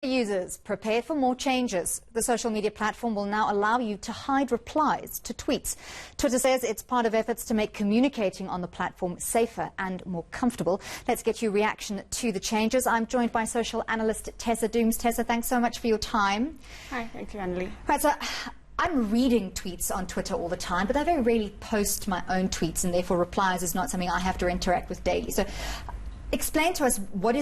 Users, prepare for more changes. The social media platform will now allow you to hide replies to tweets. Twitter says it's part of efforts to make communicating on the platform safer and more comfortable. Let's get your reaction to the changes. I'm joined by social analyst Tessa Dooms. Tessa, thanks so much for your time. Hi, thank you, Annalie. Right, so I'm reading tweets on Twitter all the time, but I very rarely post my own tweets, and therefore replies is not something I have to interact with daily. So explain to us what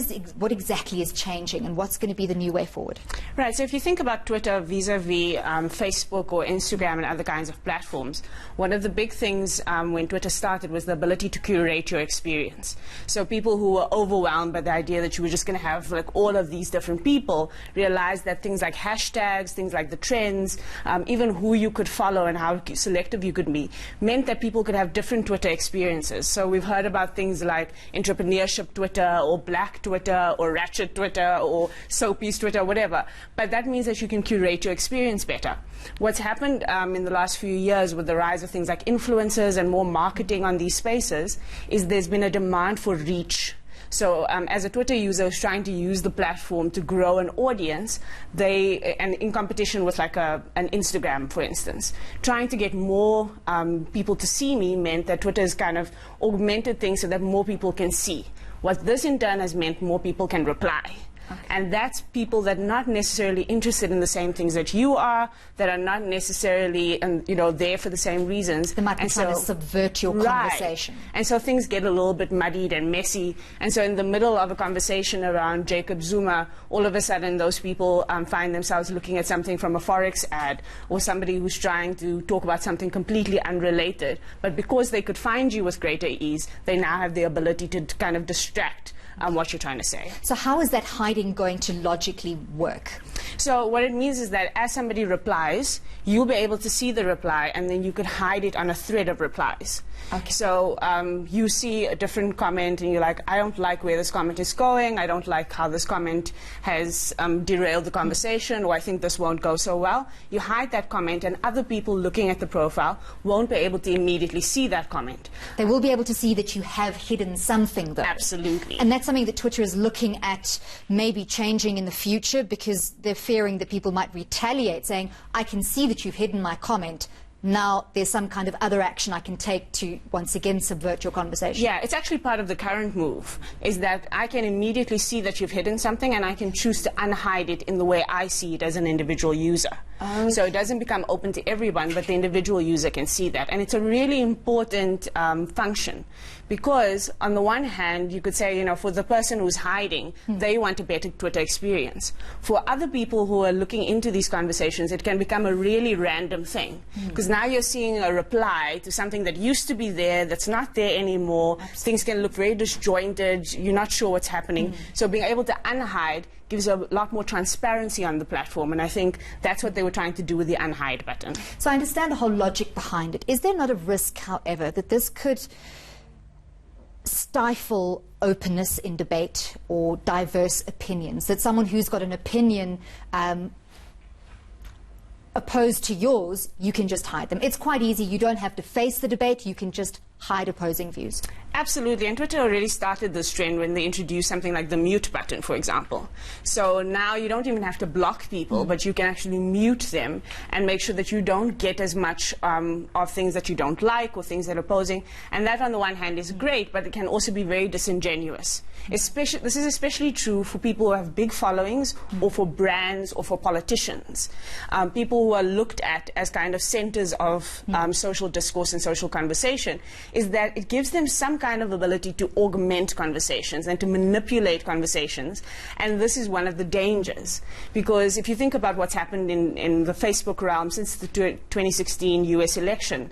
exactly is changing and what's going to be the new way forward. Right, so if you think about Twitter vis-a-vis Facebook or Instagram and other kinds of platforms, one of the big things when Twitter started was the ability to curate your experience. So people who were overwhelmed by the idea that you were just going to have like all of these different people realized that things like hashtags, things like the trends, even who you could follow and how selective you could be, meant that people could have different Twitter experiences. So we've heard about things like entrepreneurship Twitter or black Twitter or ratchet Twitter or soapy's Twitter, whatever. But that means that you can curate your experience better. What's happened in the last few years with the rise of things like influencers and more marketing on these spaces is there's been a demand for reach. So as a Twitter user who's trying to use the platform to grow an audience, and in competition with like an Instagram, for instance, trying to get more people to see me meant that Twitter has kind of augmented things so that more people can see. What this in turn has meant more people can reply. Okay. And that's people that are not necessarily interested in the same things that you are, that are not necessarily there for the same reasons. They might be trying to subvert your conversation. And so things get a little bit muddied and messy. And so in the middle of a conversation around Jacob Zuma, all of a sudden those people find themselves looking at something from a Forex ad or somebody who's trying to talk about something completely unrelated. But because they could find you with greater ease, they now have the ability to kind of distract what you're trying to say. So how is that hiding going to logically work? So what it means is that as somebody replies, you'll be able to see the reply and then you could hide it on a thread of replies. Okay. So you see a different comment and you're like, I don't like where this comment is going, I don't like how this comment has derailed the conversation, or I think this won't go so well. You hide that comment and other people looking at the profile won't be able to immediately see that comment. They will be able to see that you have hidden something though. Absolutely. And that's something that Twitter is looking at maybe changing in the future, because they're fearing that people might retaliate, saying, I can see that you've hidden my comment. Now there's some kind of other action I can take to once again subvert your conversation. Yeah, it's actually part of the current move, is that I can immediately see that you've hidden something and I can choose to unhide it in the way I see it as an individual user. Okay. So it doesn't become open to everyone, but the individual user can see that. And it's a really important function, because on the one hand, you could say, for the person who's hiding, they want a better Twitter experience. For other people who are looking into these conversations, it can become a really random thing. Because now you're seeing a reply to something that used to be there, that's not there anymore. Absolutely. Things can look very disjointed. You're not sure what's happening. So being able to unhide gives a lot more transparency on the platform, and I think that's what they were trying to do with the unhide button. So I understand the whole logic behind it. Is there not a risk, however, that this could stifle openness in debate or diverse opinions, that someone who's got an opinion opposed to yours, you can just hide them? It's quite easy. You don't have to face the debate. You can just hide opposing views. Absolutely, and Twitter already started this trend when they introduced something like the mute button, for example. So now you don't even have to block people, but you can actually mute them and make sure that you don't get as much of things that you don't like or things that are opposing. And that, on the one hand, is great, but it can also be very disingenuous. This is especially true for people who have big followings, or for brands, or for politicians. People who are looked at as kind of centers of social discourse and social conversation, is that it gives them some kind of ability to augment conversations and to manipulate conversations. And this is one of the dangers, because if you think about what's happened in the Facebook realm since the 2016 US election,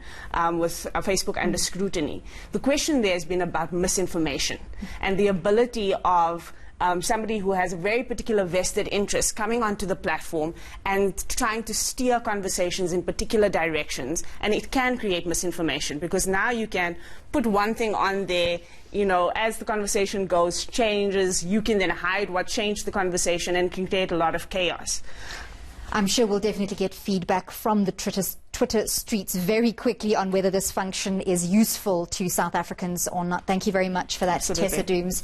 with Facebook under scrutiny, the question there has been about misinformation and the ability of somebody who has a very particular vested interest coming onto the platform and trying to steer conversations in particular directions, and it can create misinformation, because now you can put one thing on there, as the conversation changes, you can then hide what changed the conversation and can create a lot of chaos. I'm sure we'll definitely get feedback from the Twitter streets very quickly on whether this function is useful to South Africans or not. Thank you very much for that, Absolutely. Tessa Dooms.